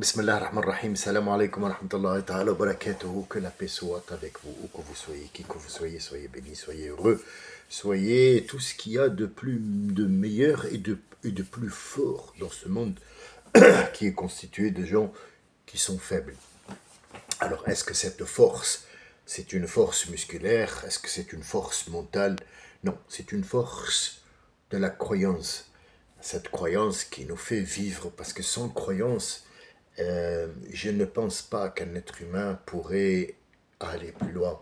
Bismillah ar-Rahman ar-Rahim, salam alaikum wa rahmatullahi ta'ala wa barakatuhu, que la paix soit avec vous, où que vous soyez, qui que vous soyez bénis, soyez heureux, soyez tout ce qu'il y a de plus de meilleur et de plus fort dans ce monde qui est constitué de gens qui sont faibles. Alors, est-ce que cette force, c'est une force musculaire? Est-ce que c'est une force mentale? Non, c'est une force de la croyance. Cette croyance qui nous fait vivre, parce que sans croyance, je ne pense pas qu'un être humain pourrait aller plus loin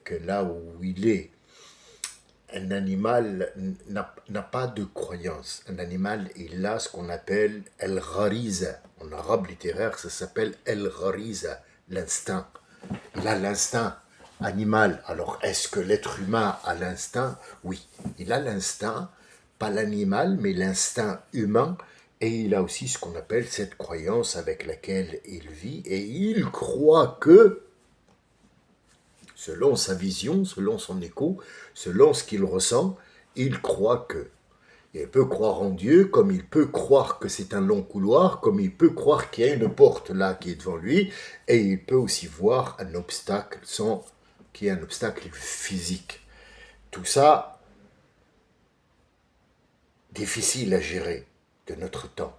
que là où il est. Un animal n'a pas de croyance. Un animal, il a ce qu'on appelle el-ghariza. En arabe littéraire, ça s'appelle el-ghariza, l'instinct. Il a l'instinct animal. Alors, est-ce que l'être humain a l'instinct? Oui, il a l'instinct, pas l'animal, mais l'instinct humain. Et il a aussi ce qu'on appelle cette croyance avec laquelle il vit. Et il croit que, selon sa vision, selon son écho, selon ce qu'il ressent, il croit que. Il peut croire en Dieu, comme il peut croire que c'est un long couloir, comme il peut croire qu'il y a une porte là qui est devant lui, et il peut aussi voir un obstacle sans qu'il y ait un obstacle physique. Tout ça, difficile à gérer de notre temps.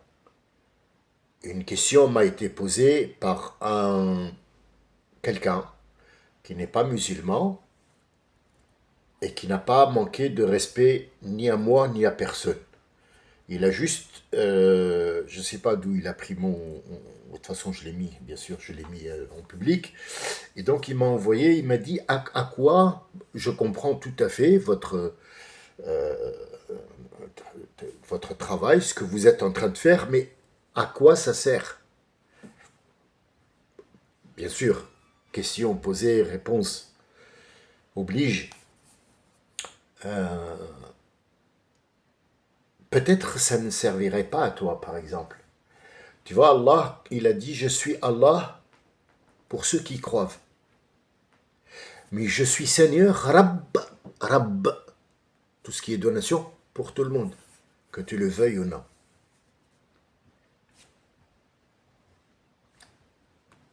Une question m'a été posée par quelqu'un qui n'est pas musulman et qui n'a pas manqué de respect ni à moi ni à personne. Il a juste, je ne sais pas d'où il a pris de toute façon je l'ai mis, bien sûr, je l'ai mis en public. Et donc il m'a envoyé, il m'a dit à quoi, je comprends tout à fait votre travail, ce que vous êtes en train de faire, mais à quoi ça sert? Bien sûr, question posée, réponse oblige. Peut-être ça ne servirait pas à toi, par exemple. Tu vois, Allah, il a dit, je suis Allah pour ceux qui croient. Mais je suis Seigneur, Rabb, tout ce qui est donation pour tout le monde, que tu le veuilles ou non.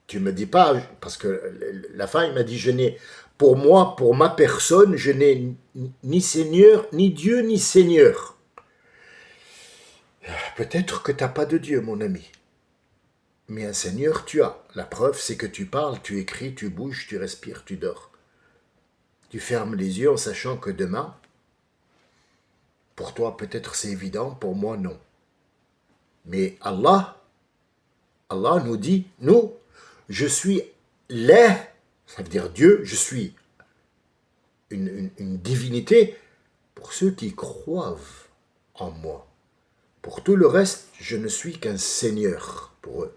Tu me dis pas, parce que la fin, il m'a dit, pour moi, pour ma personne, je n'ai ni Seigneur, ni Dieu, ni Seigneur. Peut-être que tu n'as pas de Dieu, mon ami. Mais un Seigneur, tu as. La preuve, c'est que tu parles, tu écris, tu bouges, tu respires, tu dors. Tu fermes les yeux en sachant que demain, pour toi, peut-être c'est évident, pour moi, non. Mais Allah nous dit, nous, je suis les, ça veut dire Dieu, je suis une divinité pour ceux qui croient en moi. Pour tout le reste, je ne suis qu'un seigneur pour eux.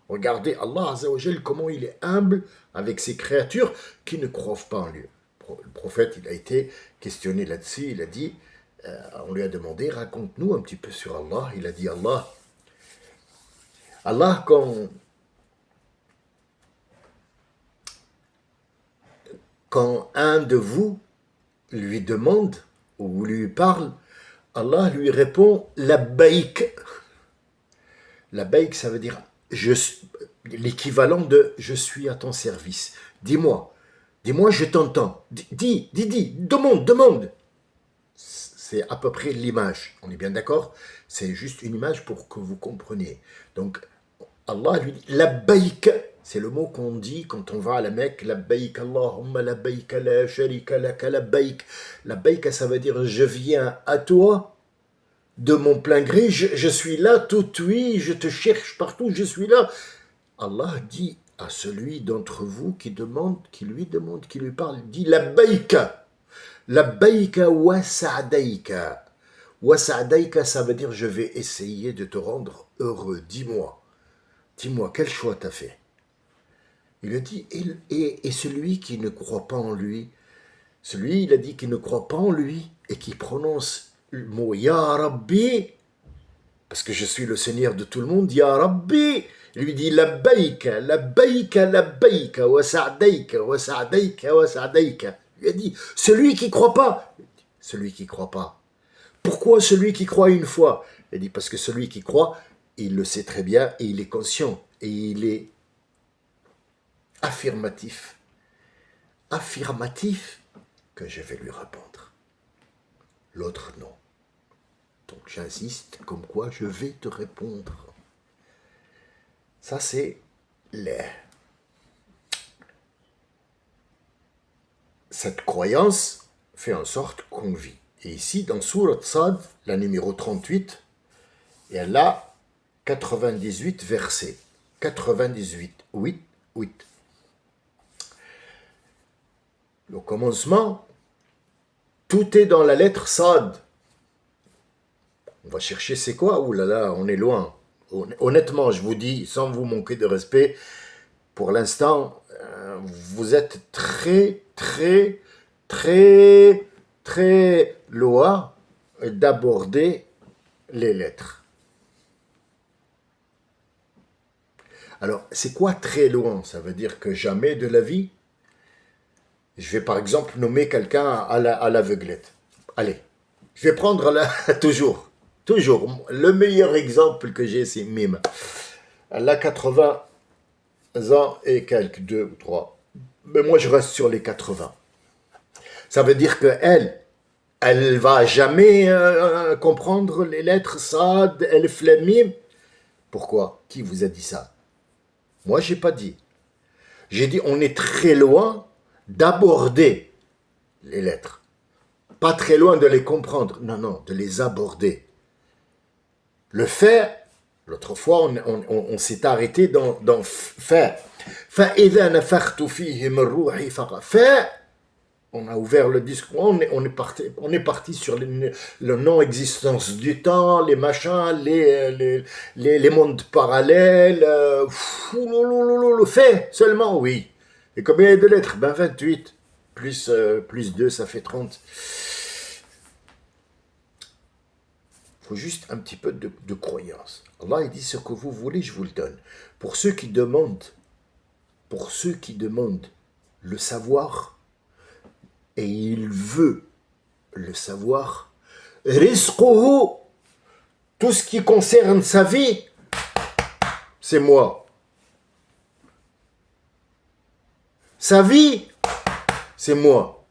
Regardez Allah Azzawajal, comment il est humble avec ses créatures qui ne croient pas en lui. Le prophète, il a été questionné là-dessus, il a dit, on lui a demandé, raconte-nous un petit peu sur Allah. Il a dit, Allah, quand un de vous lui demande ou lui parle, Allah lui répond labbaïk. Labbaïk, ça veut dire l'équivalent de je suis à ton service. Dis-moi, je t'entends. Dis, demande. C'est à peu près l'image. On est bien d'accord? C'est juste une image pour que vous compreniez. Donc, Allah lui dit labbaïk. C'est le mot qu'on dit quand on va à la Mecque. Labbaïk Allahumma labbaïk la sharika laka labbaïk. Labbaïk, ça veut dire je viens à toi de mon plein gré. Je suis là tout oui, je te cherche partout, je suis là. Allah dit à celui d'entre vous qui lui parle, dit labbaïka. Labbaïka wa sa'daïka. Wa sa'daïka, ça veut dire je vais essayer de te rendre heureux. Dis-moi, quel choix t'as fait? Il a dit, et celui qui ne croit pas en lui, il a dit qu'il ne croit pas en lui et qui prononce le mot Ya Rabbi, parce que je suis le Seigneur de tout le monde, Ya Rabbi, il lui dit labbaïka, wa sa'daïka, wa sa'daïka, wa sa'daïka. Il a dit, celui qui croit pas. Pourquoi celui qui croit une fois? Il dit, parce que celui qui croit, il le sait très bien et il est conscient et il est affirmatif. Affirmatif que je vais lui répondre. L'autre, non. Donc j'insiste comme quoi je vais te répondre. Ça, c'est cette croyance fait en sorte qu'on vit. Et ici, dans Sourate Sad, la numéro 38, et elle a 98 versets. 98, 8, 8. Le commencement, tout est dans la lettre Sad. On va chercher c'est quoi? Ouh là là, on est loin. Honnêtement, je vous dis, sans vous manquer de respect, pour l'instant, vous êtes très, très, très, très loin d'aborder les lettres. Alors, c'est quoi très loin? Ça veut dire que jamais de la vie? Je vais par exemple nommer quelqu'un à l'aveuglette. Allez, je vais prendre toujours, le meilleur exemple que j'ai, c'est Mime. Elle a 80 ans et quelques, 2 ou 3. Mais moi, je reste sur les 80. Ça veut dire qu'elle, elle va jamais comprendre les lettres Sad, Elf, Lam, Mim. Pourquoi? Qui vous a dit ça? Moi, j'ai pas dit. J'ai dit on est très loin d'aborder les lettres. Pas très loin de les comprendre. Non, non, de les aborder. Le fait, l'autre fois, on s'est arrêté dans fait. فَإِذَا نَفَخْتُ فِيهِ مِنْ رُوحِي فَقَدْ fait. On a ouvert le discours, on est parti sur le non-existence du temps, les machins, les mondes parallèles. Le fait seulement, oui. Et combien il y a de lettres? 28. Plus 2, ça fait 30. Il faut juste un petit peu de croyance. Allah, il dit ce que vous voulez, je vous le donne. Pour ceux qui demandent le savoir, et il veut le savoir, rizquhu, tout ce qui concerne sa vie, c'est moi. Sa vie, c'est moi.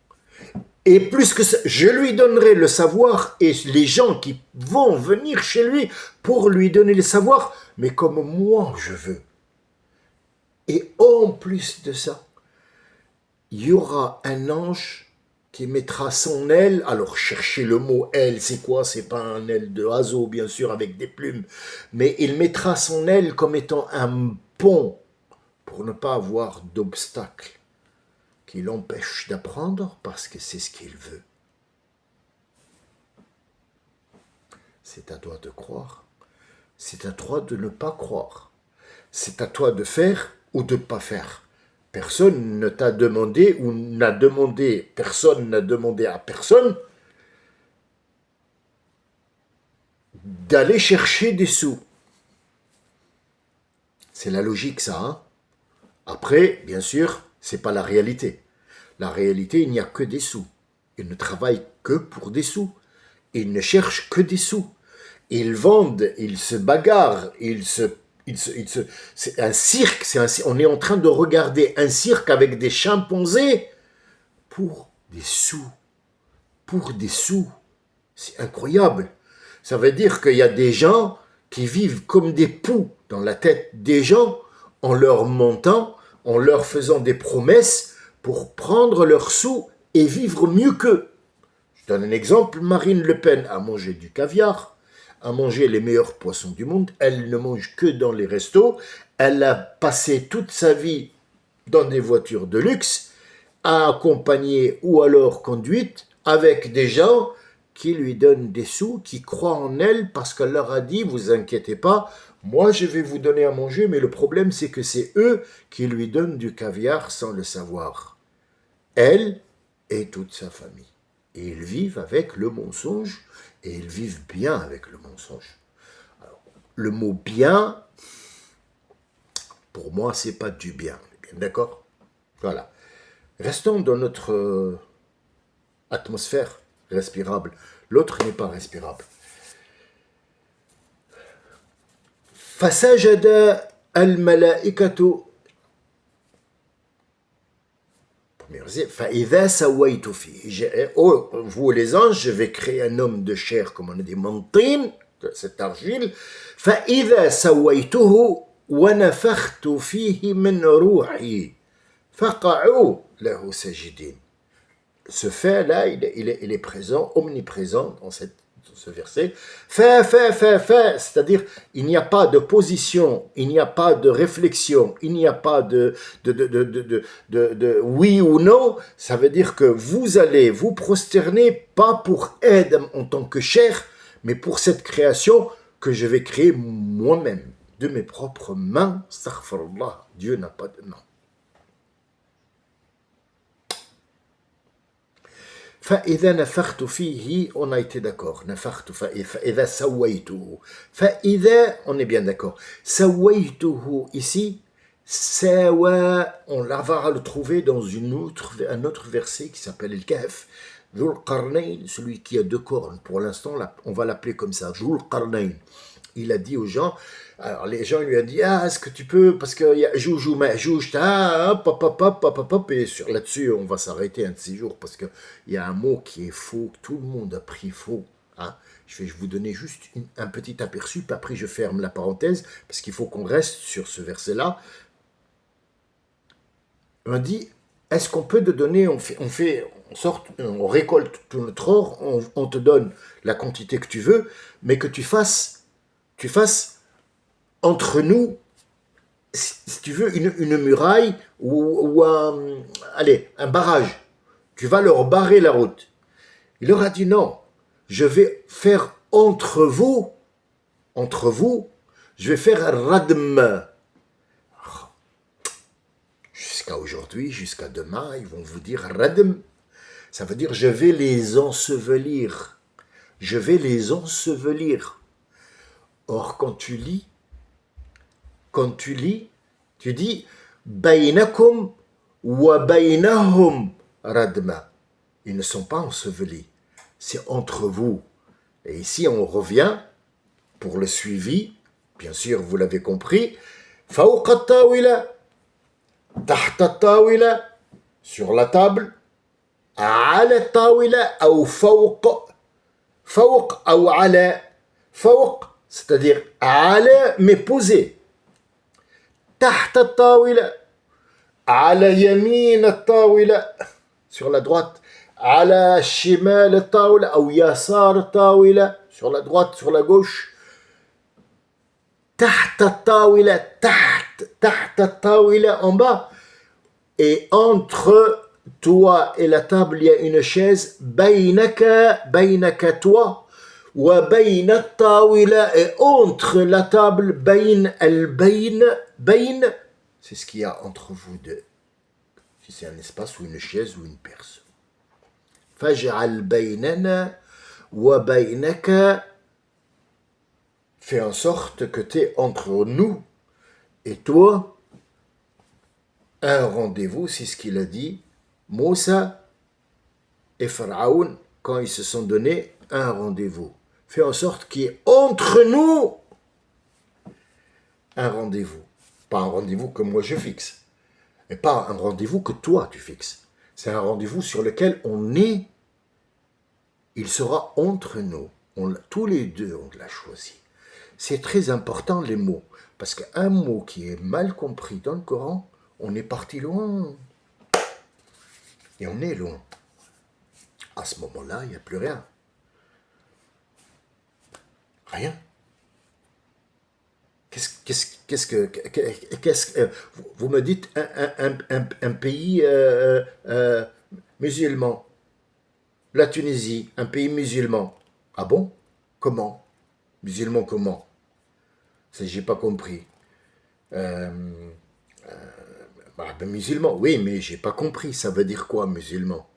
Et plus que ça, je lui donnerai le savoir et les gens qui vont venir chez lui pour lui donner le savoir, mais comme moi je veux. Et en plus de ça, il y aura un ange qui mettra son aile. Alors cherchez le mot aile, c'est quoi? C'est pas un aile de oiseau, bien sûr, avec des plumes. Mais il mettra son aile comme étant un pont pour ne pas avoir d'obstacle qui l'empêche d'apprendre parce que c'est ce qu'il veut. C'est à toi de croire. C'est à toi de ne pas croire. C'est à toi de faire ou de ne pas faire. Personne ne t'a demandé ou n'a demandé, personne n'a demandé à personne d'aller chercher des sous. C'est la logique, ça. Hein? Après, bien sûr, c'est pas la réalité. La réalité, il n'y a que des sous. Ils ne travaillent que pour des sous. Ils ne cherchent que des sous. Ils vendent, ils se bagarrent, c'est un cirque. On est en train de regarder un cirque avec des chimpanzés pour des sous. Pour des sous. C'est incroyable. Ça veut dire qu'il y a des gens qui vivent comme des poux dans la tête des gens en leur mentant, en leur faisant des promesses pour prendre leurs sous et vivre mieux qu'eux. Je donne un exemple, Marine Le Pen a mangé du caviar, a mangé les meilleurs poissons du monde, elle ne mange que dans les restos, elle a passé toute sa vie dans des voitures de luxe, a accompagné ou alors conduite avec des gens qui lui donnent des sous, qui croient en elle parce qu'elle leur a dit, vous inquiétez pas, moi je vais vous donner à manger, mais le problème c'est que c'est eux qui lui donnent du caviar sans le savoir. Elle et toute sa famille. Et ils vivent avec le mensonge, et ils vivent bien avec le mensonge. Alors, le mot bien, pour moi, c'est pas du bien. Bien d'accord? Voilà. Restons dans notre atmosphère respirable. L'autre n'est pas respirable. فسجد الملائكة فإذا سويت فيه. Oh, vous les anges, je vais créer un homme de chair, comme on a dit, منطين, cette argile. فإذا سويته ونفخت فيه من روحي فقعوا له ساجدين. Ce fait-là, il est présent, omniprésent dans ce verset. C'est-à-dire, il n'y a pas de position, il n'y a pas de réflexion, il n'y a pas de oui ou non. Ça veut dire que vous allez vous prosterner, pas pour aide en tant que chair, mais pour cette création que je vais créer moi-même, de mes propres mains. Astaghfirullah, Dieu n'a pas de nom. فإذا نفخت فيه, on a été d'accord, نفخت فإذا سويته, فإذا, on est bien d'accord, سويته ici, سوا, on va le trouver dans un autre verset qui s'appelle le Kahf, Dhul Qarnayn, celui qui a deux cornes, pour l'instant on va l'appeler comme ça, Dhul Qarnayn. Il a dit aux gens, alors les gens lui ont dit, ah, est-ce que tu peux, parce qu'il y a Joujou, et là-dessus on va s'arrêter un de ces jours, parce qu'il y a un mot qui est faux, que tout le monde a pris faux. Hein. Je vais vous donner juste un petit aperçu, puis après je ferme la parenthèse, parce qu'il faut qu'on reste sur ce verset-là. On dit, est-ce qu'on peut te donner, on récolte tout notre or, on te donne la quantité que tu veux, mais que tu fasses entre nous, si tu veux, une muraille ou un barrage. Tu vas leur barrer la route. Il leur a dit non, je vais faire entre vous, je vais faire un radm. Jusqu'à aujourd'hui, jusqu'à demain, ils vont vous dire radm. Ça veut dire je vais les ensevelir. Je vais les ensevelir. Or, quand tu lis, tu dis Bainakum wa bainahum radma. Ils ne sont pas ensevelis, c'est entre vous. Et ici, on revient pour le suivi, bien sûr, vous l'avez compris. Fawqa tawila, tahta tawila, sur la table, ala tawila, ou fawq, ou ala, fawq, c'est-à-dire ala, mais posé. تحت الطاولة على يمين الطاولة sur la droite على شمال الطاولة أو يسار الطاولة sur la droite sur la gauche تحت الطاولة تحت الطاولة en bas et entre toi et la table il y a une chaise بينك toi وبين الطاولة et entre la table بين c'est ce qu'il y a entre vous deux, si c'est un espace ou une chaise ou une perce. فاجعل بيننا وبينك, fais en sorte que tu es entre nous et toi un rendez-vous, c'est ce qu'il a dit Moussa et Pharaon quand ils se sont donné un rendez-vous. Fais en sorte qu'il y ait entre nous un rendez-vous. Pas un rendez-vous que moi je fixe. Et pas un rendez-vous que toi tu fixes. C'est un rendez-vous sur lequel on est. Il sera entre nous. Tous les deux, on l'a choisi. C'est très important les mots. Parce qu'un mot qui est mal compris dans le Coran, on est parti loin. Et on est loin. À ce moment-là, il n'y a plus rien. Rien. Qu'est-ce que vous me dites un pays musulman, la Tunisie, un pays musulman. Ah bon? Comment? Musulman comment? J'ai pas compris. Musulman, oui, mais j'ai pas compris. Ça veut dire quoi, musulman?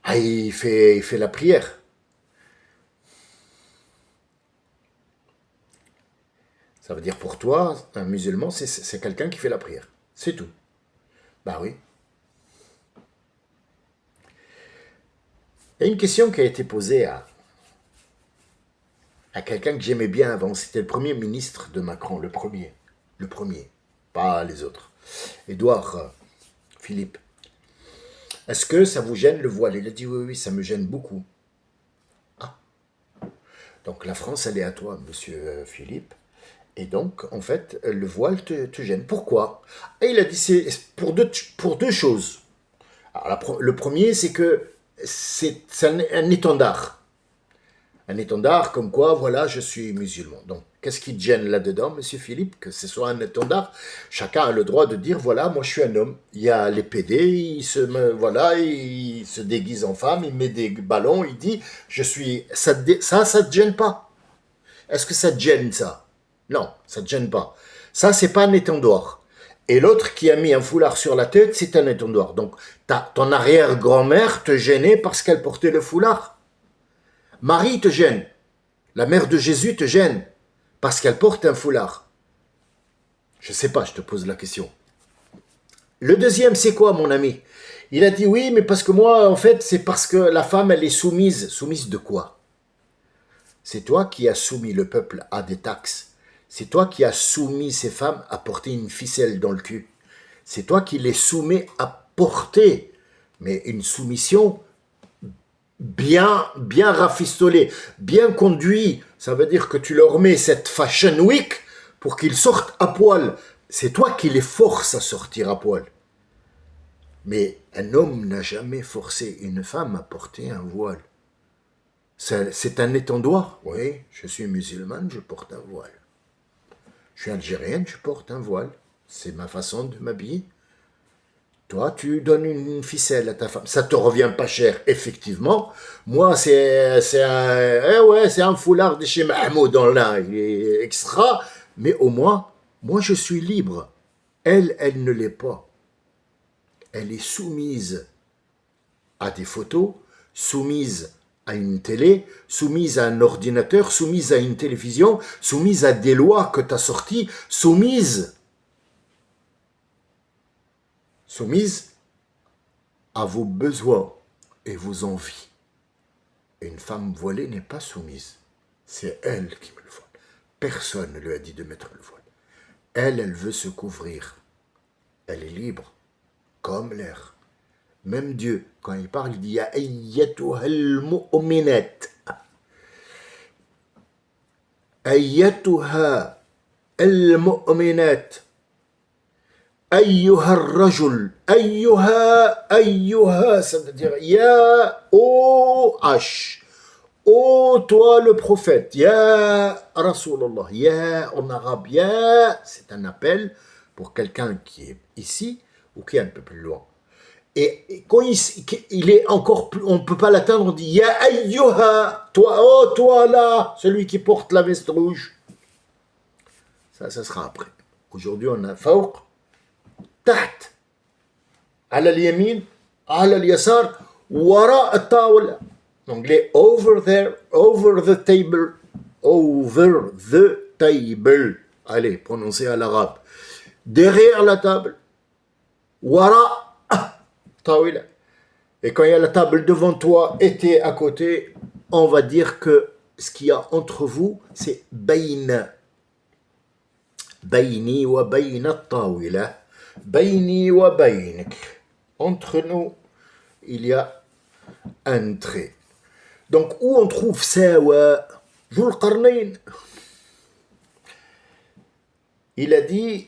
Ah, il fait la prière. Ça veut dire pour toi, un musulman, c'est quelqu'un qui fait la prière. C'est tout. Bah oui. Il y a une question qui a été posée à quelqu'un que j'aimais bien avant. C'était le premier ministre de Macron, le premier. Le premier, pas les autres. Édouard Philippe. Est-ce que ça vous gêne le voile? Il a dit oui, oui, ça me gêne beaucoup. Ah, donc la France, elle est à toi, monsieur Philippe. Et donc, en fait, le voile te gêne. Pourquoi? Et il a dit c'est pour deux choses. Alors, le premier, c'est que c'est un étendard. Un étendard comme quoi, voilà, je suis musulman. Donc, qu'est-ce qui te gêne là-dedans, monsieur Philippe, que ce soit un étendard? Chacun a le droit de dire, voilà, moi je suis un homme. Il y a les PD, voilà, il se déguise en femme, il met des ballons, il dit, je suis... Ça te gêne pas? Est-ce que ça te gêne, ça? Non, ça te gêne pas. Ça, c'est pas un étendard. Et l'autre qui a mis un foulard sur la tête, c'est un étendard. Donc, ton arrière-grand-mère te gênait parce qu'elle portait le foulard. Marie te gêne. La mère de Jésus te gêne parce qu'elle porte un foulard. Je sais pas, je te pose la question. Le deuxième, c'est quoi, mon ami? Il a dit oui, mais parce que moi, en fait, c'est parce que la femme, elle est soumise. Soumise de quoi? C'est toi qui as soumis le peuple à des taxes. C'est toi qui as soumis ces femmes à porter une ficelle dans le cul. C'est toi qui les soumets à porter. Mais une soumission bien rafistolée, bien conduite. Ça veut dire que tu leur mets cette fashion week pour qu'ils sortent à poil. C'est toi qui les forces à sortir à poil. Mais un homme n'a jamais forcé une femme à porter un voile. C'est un étendoir. Oui, je suis musulmane, je porte un voile. Je suis algérienne, je porte un voile. C'est ma façon de m'habiller. Toi, tu donnes une ficelle à ta femme. Ça te revient pas cher, effectivement. Moi, c'est un foulard de chez Mahmoud dans l'un. Il est extra. Mais au moins, moi, je suis libre. Elle ne l'est pas. Elle est soumise à des photos, soumise à une télé, soumise à un ordinateur, soumise à une télévision, soumise à des lois que tu as sorties, soumise à vos besoins et vos envies. Et une femme voilée n'est pas soumise. C'est elle qui met le voile. Personne ne lui a dit de mettre le voile. Elle veut se couvrir. Elle est libre, comme l'air. Même Dieu, quand il parle, il dit Ya ayyatuhal mu'minat. Ayyatuha al-mu'minat. Ayyuha rajul. Ayyuha, ça veut dire Ya O-H. Oh, toi le prophète. Ya Rasulallah. Ya en arabe. Ya, c'est un appel pour quelqu'un qui est ici ou qui est un peu plus loin. Et quand il est encore plus, on ne peut pas l'atteindre, on dit Ya ayyuha, toi, oh toi là, celui qui porte la veste rouge. Ça sera après. Aujourd'hui, on a fawq, taht, ala al-yamin, ala al-yasar, wara al-tawla. Donc les over there, over the table, over the table. Allez, prononcez à l'arabe. Derrière la table, wara. Et quand il y a la table devant toi et t'es à côté, on va dire que ce qu'il y a entre vous, c'est bayna. Bayni wa bayna tawila. Bayni wa baynik. Entre nous, il y a un trait. Donc, où on trouve sawa? Dhul Qarnayn. Il a dit,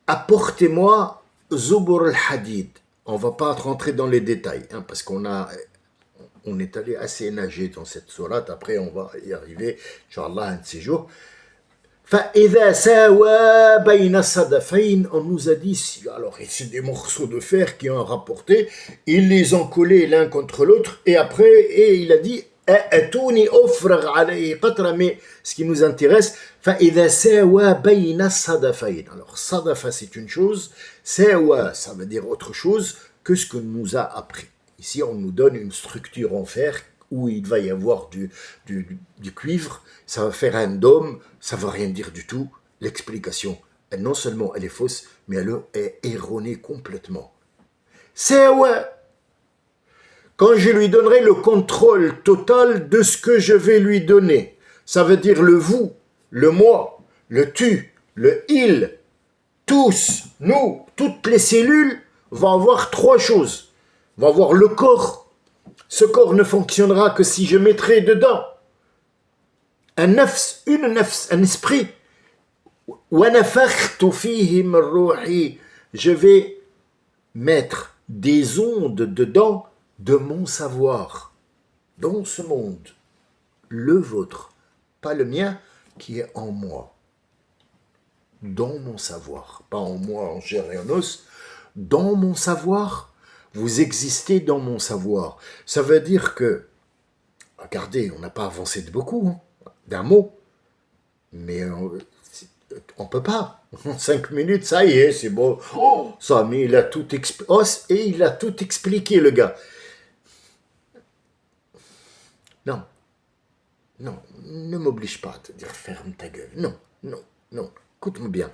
apportez-moi Zubur al-Hadid. On ne va pas rentrer dans les détails, hein, parce qu'on est allé assez nager dans cette sourate. Après, on va y arriver, Inch'Allah, un de ces jours. فَإِذَا سَاوَى بَيْنَ الصَّدَفَيْنِ. On nous a dit, alors c'est des morceaux de fer qui ont rapporté, ils les ont collés l'un contre l'autre, et après, il a dit, أَتُونِي أُفْرَغْ عَلَيْهِ قَطْرًا. Mais ce qui nous intéresse, فَإِذَا سَاوَى بَيْنَ الصَّدَفَيْنِ. Alors, sadafa, c'est une chose, sawa, ça veut dire autre chose que ce que nous a appris. Ici, on nous donne une structure en fer où il va y avoir du cuivre, ça va faire un dôme, ça ne veut rien dire du tout. L'explication, non seulement elle est fausse, mais elle est erronée complètement. Sawa. quand je lui donnerai le contrôle total de ce que je vais lui donner. Ça veut dire le vous, le moi, le tu, le il, tous, nous, toutes les cellules vont avoir trois choses. Vont avoir le corps. Ce corps ne fonctionnera que si je mettrai dedans un nafs, une nafs, un esprit. Je vais mettre des ondes dedans de mon savoir, dans ce monde, le vôtre, pas le mien, qui est en moi, dans mon savoir, pas en moi, en chair et en os, dans mon savoir, vous existez dans mon savoir. Ça veut dire que, regardez, on n'a pas avancé de beaucoup, hein, d'un mot, mais on peut pas. En 5 minutes, ça y est, c'est bon. Oh, ça, mais il a tout et il a tout expliqué, le gars. Non, non, ne m'oblige pas à te dire ferme ta gueule. Non, non, non. Écoute-moi bien.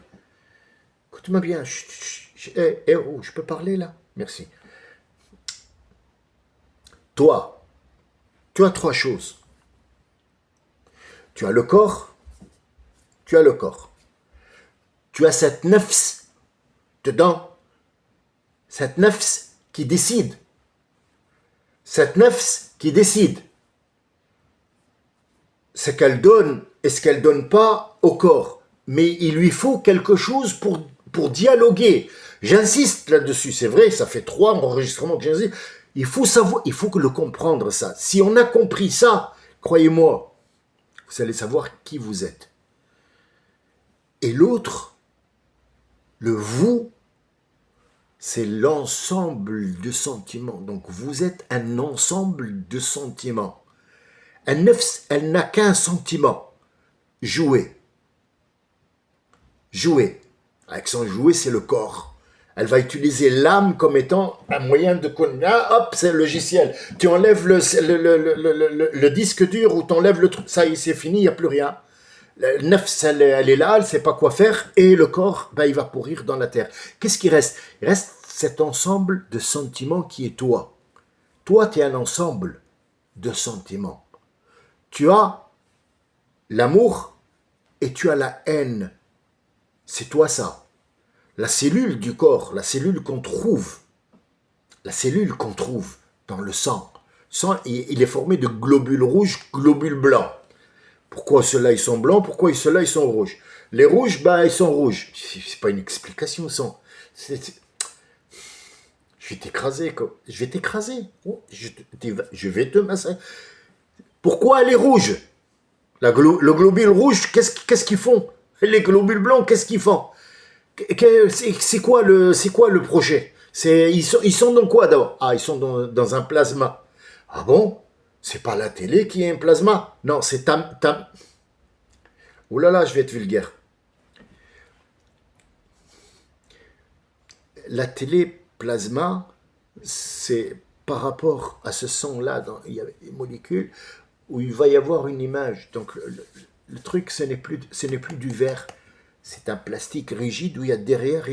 Écoute-moi bien. Oh, je peux parler là? Merci. Toi, tu as trois choses. Tu as le corps. Tu as le corps. Tu as cette nafs dedans. Cette nafs qui décide. Cette nafs qui décide ce qu'elle donne et ce qu'elle donne pas au corps. Mais il lui faut quelque chose pour dialoguer. J'insiste là-dessus, c'est vrai, ça fait 3 enregistrements que j'insiste. Il faut savoir, il faut que le comprendre ça. Si on a compris ça, croyez-moi, vous allez savoir qui vous êtes. Et l'autre, le vous, c'est l'ensemble de sentiments. Donc vous êtes un ensemble de sentiments. Un nefs, elle n'a qu'un sentiment. Jouer. Jouer. L'accent jouer, c'est le corps. Elle va utiliser l'âme comme étant un moyen de connaître. Ah, hop, c'est le logiciel. Tu enlèves le disque dur ou tu enlèves le truc. Ça y est, c'est fini, il n'y a plus rien. Le nefs, elle est là, elle ne sait pas quoi faire. Et le corps, ben, il va pourrir dans la terre. Qu'est-ce qui reste? Il reste cet ensemble de sentiments qui est toi. Toi, tu es un ensemble de sentiments. Tu as l'amour et tu as la haine. C'est toi ça. La cellule du corps, la cellule qu'on trouve dans le sang. Il est formé de globules rouges, globules blancs. Pourquoi ceux-là ils sont blancs, pourquoi ceux-là ils sont rouges? Les rouges, bah ils sont rouges. C'est pas une explication, ça. Je vais t'écraser, quoi. Je vais t'écraser. Oh, je vais te massacrer. Pourquoi les rouges? Le globule rouge, qu'est-ce qu'ils font? Les globules blancs, qu'est-ce qu'ils font? C'est quoi le projet? Ils sont dans quoi d'abord? Ah, ils sont dans un plasma. Ah bon? C'est pas la télé qui est un plasma? Non, c'est Ouh là là, je vais être vulgaire. La télé plasma, c'est par rapport à ce son-là, il y a des molécules où il va y avoir une image. Donc le truc, ce n'est plus du verre. C'est un plastique rigide où il y a derrière,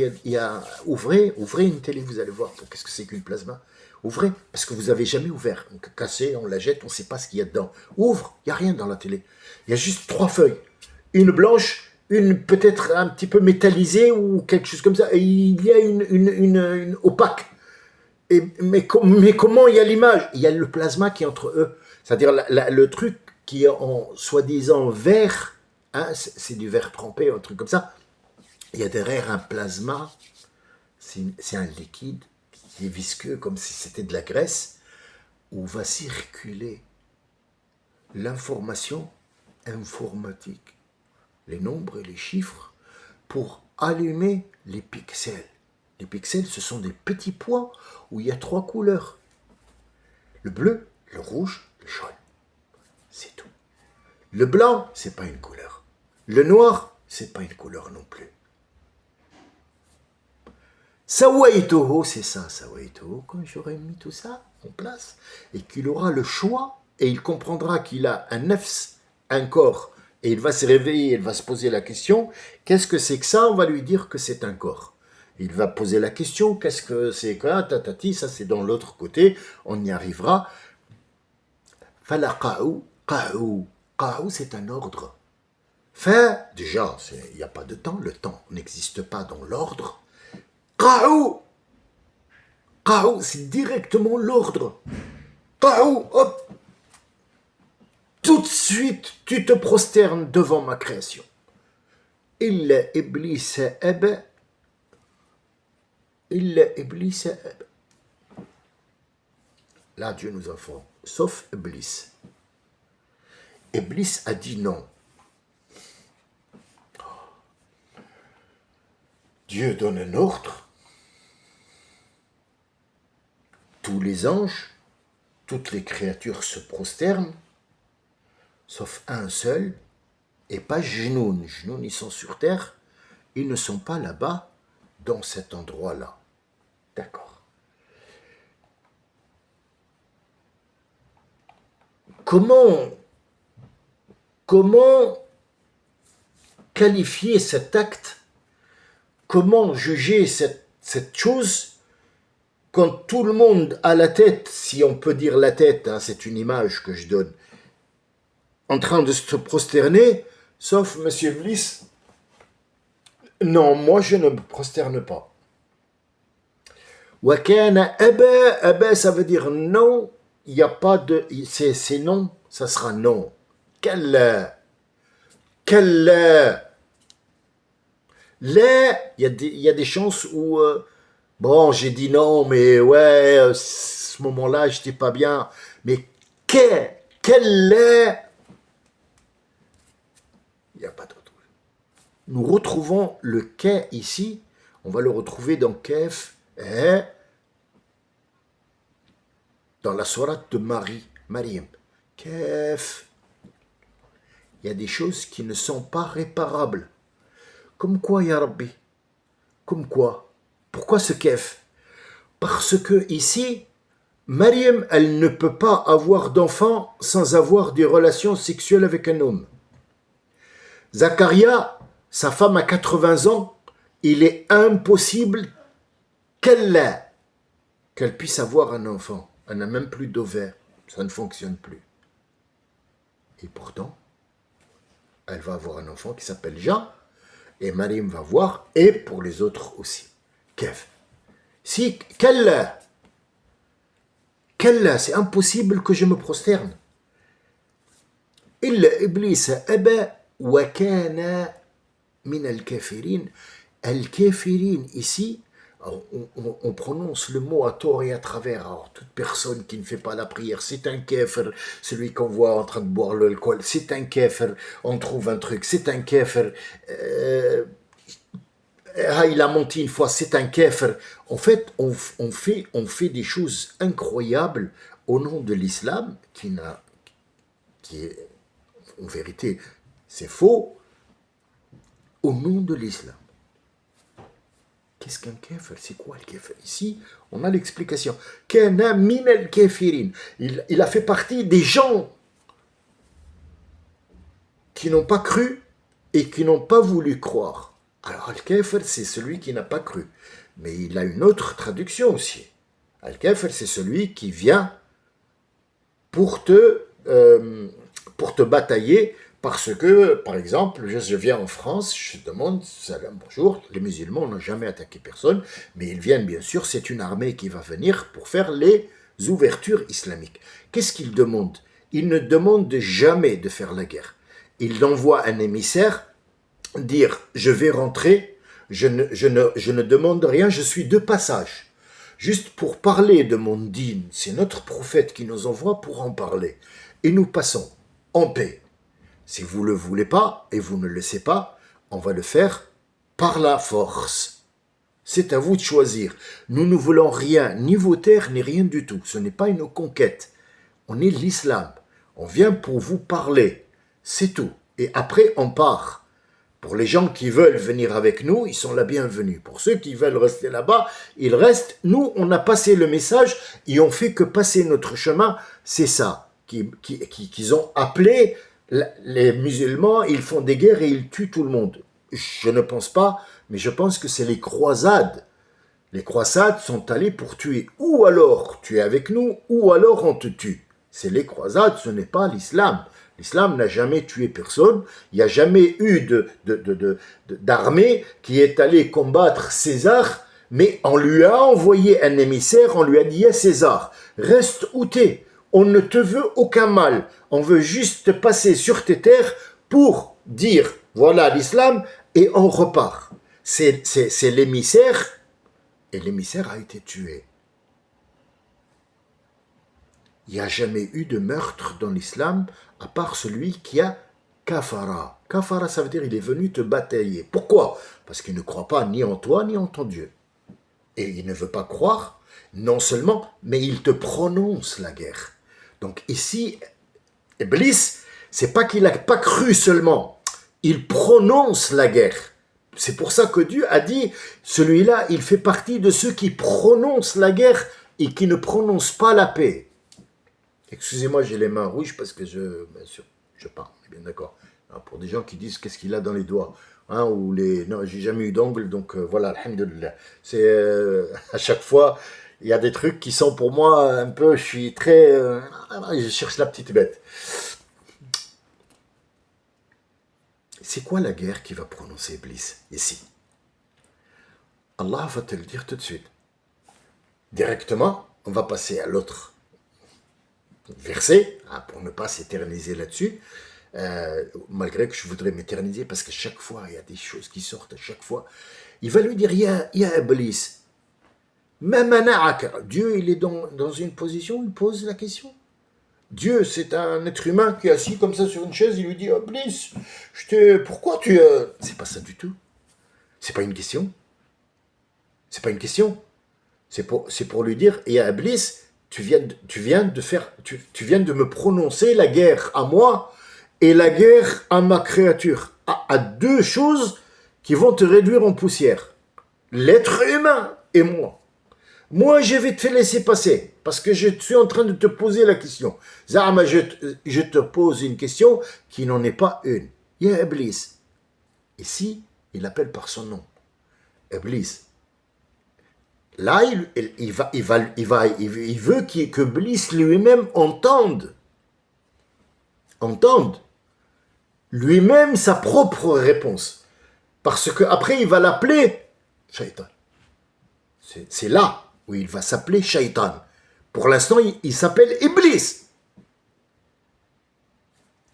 ouvrez une télé, vous allez voir. Qu'est-ce que c'est qu'une plasma? Ouvrez, parce que vous n'avez jamais ouvert. Donc, cassé, on la jette, on ne sait pas ce qu'il y a dedans. Ouvre, il n'y a rien dans la télé. Il y a juste 3 feuilles. Une blanche, une peut-être un petit peu métallisée ou quelque chose comme ça. Et il y a une opaque. Mais comment il y a l'image? Il y a le plasma qui est entre eux. C'est-à-dire le truc qui est en soi-disant vert, hein, c'est du verre trempé, un truc comme ça. Il y a derrière un plasma, c'est un liquide qui est visqueux comme si c'était de la graisse, où va circuler l'information informatique, les nombres et les chiffres, pour allumer les pixels. Les pixels, ce sont des petits points où il y a 3 couleurs. Le bleu, le rouge, le jaune. C'est tout. Le blanc, c'est pas une couleur. Le noir, c'est pas une couleur non plus. Sawaïtoho, c'est ça, Sawaïtoho, quand j'aurai mis tout ça en place, et qu'il aura le choix, et il comprendra qu'il a un nefs, un corps, et il va se réveiller, il va se poser la question, qu'est-ce que c'est que ça? On va lui dire que c'est un corps. Il va poser la question, qu'est-ce que c'est quoi, tatati, ça c'est dans l'autre côté, on y arrivera. Fala qa'ou, qa'ou, qa'ou c'est un ordre. Fa, déjà, il n'y a pas de temps, le temps n'existe pas dans l'ordre. Qa'ou, qa'ou, c'est directement l'ordre. Qa'ou, hop, tout de suite, tu te prosternes devant ma création. Illa iblis aba, illa iblis aba. Là, Dieu nous informe, sauf Iblis. Iblis a dit non. Dieu donne un ordre. Tous les anges, toutes les créatures se prosternent, sauf un seul, et pas Jnoun. Jnoun, ils sont sur terre, ils ne sont pas là-bas, dans cet endroit-là. D'accord. Comment qualifier cet acte? Comment juger cette chose quand tout le monde a la tête, si on peut dire la tête, hein, c'est une image que je donne, en train de se prosterner, sauf Monsieur Bliss. Non, moi je ne me prosterne pas. Wakana aba, aba ça veut dire non, il n'y a pas de... C'est non, ça sera non. Quel là, il y a des chances où, bon, j'ai dit non, mais ouais, ce moment-là, j'étais pas bien. Mais quel lait, il n'y a pas d'autre. Nous retrouvons le quai ici, on va le retrouver dans Kef, dans la sourate de Mariam. Kef. Il y a des choses qui ne sont pas réparables. Comme quoi, ya Rabbi? Comme quoi? Pourquoi ce kef? Parce que ici, Mariam, elle ne peut pas avoir d'enfant sans avoir des relations sexuelles avec un homme. Zacharia, sa femme a 80 ans, il est impossible qu'elle puisse avoir un enfant. Elle n'a même plus d'ovaire. Ça ne fonctionne plus. Et pourtant, elle va avoir un enfant qui s'appelle Jean, et Mariam va voir, et pour les autres aussi. Kef. Si, qu'elle, c'est impossible que je me prosterne. Illa iblis aba wa kana min al-kafirin. Al-kafirin, ici, on prononce le mot à tort et à travers. Alors, toute personne qui ne fait pas la prière, c'est un kafir. Celui qu'on voit en train de boire l'alcool, c'est un kafir. On trouve un truc, c'est un kafir. Il a menti une fois, c'est un kafir. En fait, on fait des choses incroyables au nom de l'islam qui est, en vérité, c'est faux, au nom de l'islam. Qu'est-ce qu'un kafir? C'est quoi le kafir? Ici, on a l'explication. Kana min al-kafirin. Il a fait partie des gens qui n'ont pas cru et qui n'ont pas voulu croire. Alors, al-kafir, c'est celui qui n'a pas cru. Mais il a une autre traduction aussi. Al-kafir, c'est celui qui vient pour te batailler. Parce que, par exemple, je viens en France, je demande, salam, bonjour, les musulmans n'ont jamais attaqué personne, mais ils viennent bien sûr, c'est une armée qui va venir pour faire les ouvertures islamiques. Qu'est-ce qu'ils demandent? Ils ne demandent jamais de faire la guerre. Ils envoient un émissaire dire, je vais rentrer, je ne demande rien, je suis de passage. Juste pour parler de mon dîne, c'est notre prophète qui nous envoie pour en parler. Et nous passons en paix. Si vous ne le voulez pas, et vous ne le laissez pas, on va le faire par la force. C'est à vous de choisir. Nous ne voulons rien, ni vos terres, ni rien du tout. Ce n'est pas une conquête. On est l'islam. On vient pour vous parler. C'est tout. Et après, on part. Pour les gens qui veulent venir avec nous, ils sont la bienvenue. Pour ceux qui veulent rester là-bas, ils restent. Nous, on a passé le message et on fait que passer notre chemin. C'est ça qu'ils ont appelé. Les musulmans, ils font des guerres et ils tuent tout le monde. Je ne pense pas, mais je pense que c'est les croisades Les croisades sont allées pour tuer. Ou alors tu es avec nous, ou alors on te tue. C'est les croisades, ce n'est pas l'islam. L'islam n'a jamais tué personne. Il n'y a jamais eu d'armée qui est allée combattre César, mais on lui a envoyé un émissaire, on lui a dit à César, reste où t'es, on ne te veut aucun mal, on veut juste passer sur tes terres pour dire, voilà l'islam, et on repart. C'est l'émissaire, et l'émissaire a été tué. Il n'y a jamais eu de meurtre dans l'islam, à part celui qui a kafara. Kafara, ça veut dire il est venu te batailler. Pourquoi? Parce qu'il ne croit pas ni en toi, ni en ton Dieu. Et il ne veut pas croire, non seulement, mais il te prononce la guerre. Donc ici, Iblis, c'est pas qu'il n'a pas cru seulement, il prononce la guerre. C'est pour ça que Dieu a dit, celui-là, il fait partie de ceux qui prononcent la guerre et qui ne prononcent pas la paix. Excusez-moi, j'ai les mains rouges parce que bien sûr, je parle, bien d'accord. Alors, pour des gens qui disent qu'est-ce qu'il a dans les doigts, hein, ou les, non, j'ai jamais eu d'ongle, donc voilà, alhamdoulilah. C'est à chaque fois, il y a des trucs qui sont pour moi un peu, je suis très, je cherche la petite bête. C'est quoi la guerre qui va prononcer Iblis ici? Allah va te le dire tout de suite. Directement, on va passer à l'autre verset, hein, pour ne pas s'éterniser là-dessus, malgré que je voudrais m'éterniser, parce que chaque fois, il y a des choses qui sortent, à chaque fois. Il va lui dire, ya Iblis, ma mana'aka. Dieu, il est dans une position, il pose la question. Dieu, c'est un être humain qui est assis comme ça sur une chaise, il lui dit, Iblis, pourquoi tu... C'est pas ça du tout. C'est pas une question. C'est pas une question. C'est pour lui dire, ya Iblis, tu viens de me prononcer la guerre à moi et la guerre à ma créature. À deux choses qui vont te réduire en poussière. L'être humain et moi. Moi, je vais te laisser passer parce que je suis en train de te poser la question. Zahma, je te pose une question qui n'en est pas une. Ya Iblis. Ici, il appelle par son nom. Iblis. Là, il veut que Bliss lui-même entende lui-même sa propre réponse. Parce que après il va l'appeler Shaitan. C'est là où il va s'appeler Shaitan. Pour l'instant, il s'appelle Iblis.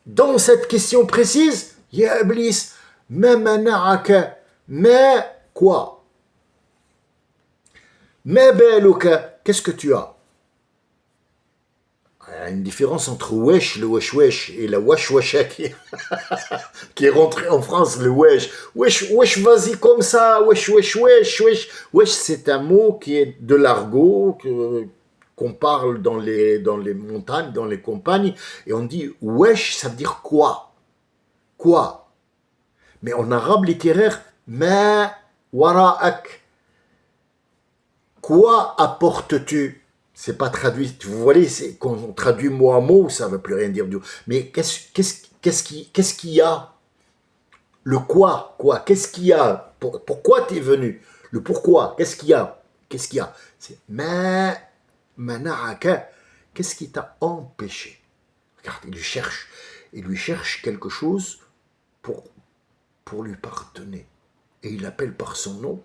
Dans cette question précise, Ya Iblis, ma mana'aka, ma quoi? Mais beluka, qu'est-ce que tu as? Il y a une différence entre wesh, le wesh wesh, et la wash washa qui est rentré en France, le wesh. Wesh, wesh, vas-y comme ça, wesh, wesh, wesh, wesh. Wesh, c'est un mot qui est de l'argot, qu'on parle dans les montagnes, dans les campagnes, et on dit wesh, ça veut dire quoi? Quoi? Mais en arabe littéraire, ma wara'ak. Quoi apportes-tu? C'est pas traduit. Vous voyez, quand on traduit mot à mot, ça ne veut plus rien dire du tout. Mais qu'est-ce qu'il y a? Le quoi? Qu'est-ce qu'il y a? Pourquoi tu es venu? Le pourquoi? Qu'est-ce qu'il y a? Qu'est-ce qu'il y a? C'est mana'aka. Qu'est-ce qui t'a empêché? Regarde, il lui cherche quelque chose pour lui pardonner. Et il l'appelle par son nom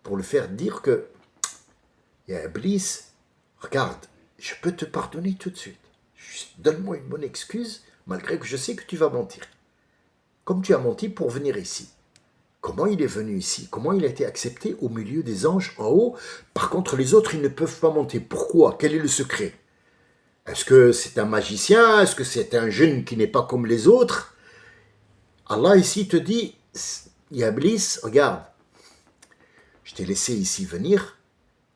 pour le faire dire que ya Iblis, regarde, je peux te pardonner tout de suite. Juste donne-moi une bonne excuse, malgré que je sais que tu vas mentir. Comme tu as menti pour venir ici. Comment il est venu ici? Comment il a été accepté au milieu des anges en haut? Par contre, les autres, ils ne peuvent pas monter. Pourquoi? Quel est le secret? Est-ce que c'est un magicien? Est-ce que c'est un jeune qui n'est pas comme les autres? Allah ici te dit, ya Iblis, regarde, je t'ai laissé ici venir.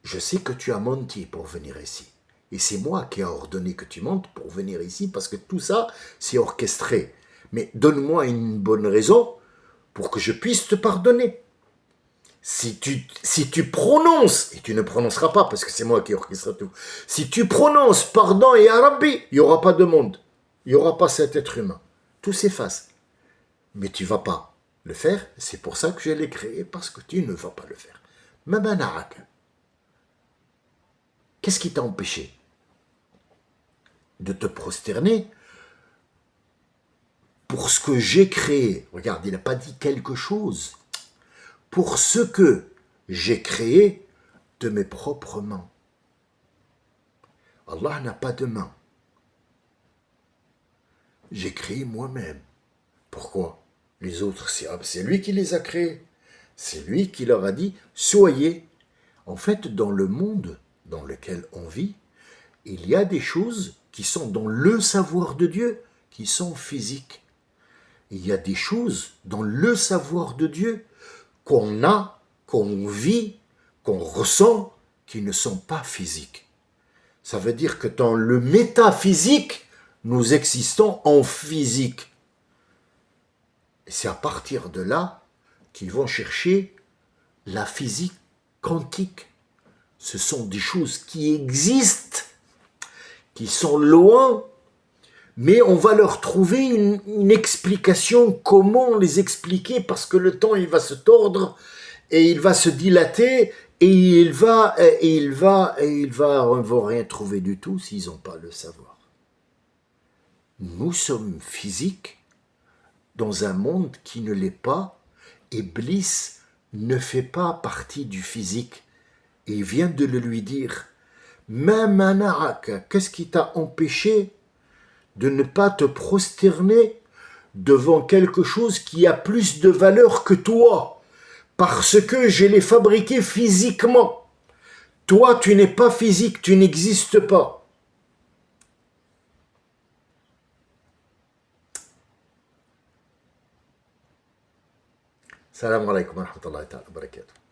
Je sais que tu as menti pour venir ici. Et c'est moi qui ai ordonné que tu mentes pour venir ici, parce que tout ça, c'est orchestré. Mais donne-moi une bonne raison pour que je puisse te pardonner. Si tu prononces, et tu ne prononceras pas, parce que c'est moi qui orchestre tout, si tu prononces pardon et Rabbi, il n'y aura pas de monde. Il n'y aura pas cet être humain. Tout s'efface. Mais tu ne vas pas le faire, c'est pour ça que je l'ai créé, parce que tu ne vas pas le faire. Ma mana'aka. Qu'est-ce qui t'a empêché de te prosterner pour ce que j'ai créé? Regarde, il n'a pas dit quelque chose. Pour ce que j'ai créé de mes propres mains. Allah n'a pas de main. J'ai créé moi-même. Pourquoi? Les autres, c'est lui qui les a créés. C'est lui qui leur a dit, soyez. En fait, dans le monde dans lequel on vit, il y a des choses qui sont dans le savoir de Dieu, qui sont physiques. Il y a des choses dans le savoir de Dieu qu'on a, qu'on vit, qu'on ressent, qui ne sont pas physiques. Ça veut dire que dans le métaphysique, nous existons en physique. Et c'est à partir de là qu'ils vont chercher la physique quantique. Ce sont des choses qui existent, qui sont loin, mais on va leur trouver une explication, comment les expliquer, parce que le temps il va se tordre et il va se dilater et ils ne vont rien trouver du tout s'ils n'ont pas le savoir. Nous sommes physiques dans un monde qui ne l'est pas, et Bliss ne fait pas partie du physique. Et il vient de le lui dire. Ma mana'aka, qu'est-ce qui t'a empêché de ne pas te prosterner devant quelque chose qui a plus de valeur que toi, parce que je l'ai fabriqué physiquement. Toi, tu n'es pas physique, tu n'existes pas. Salam alaikum wa rahmatullahi wa barakatuh.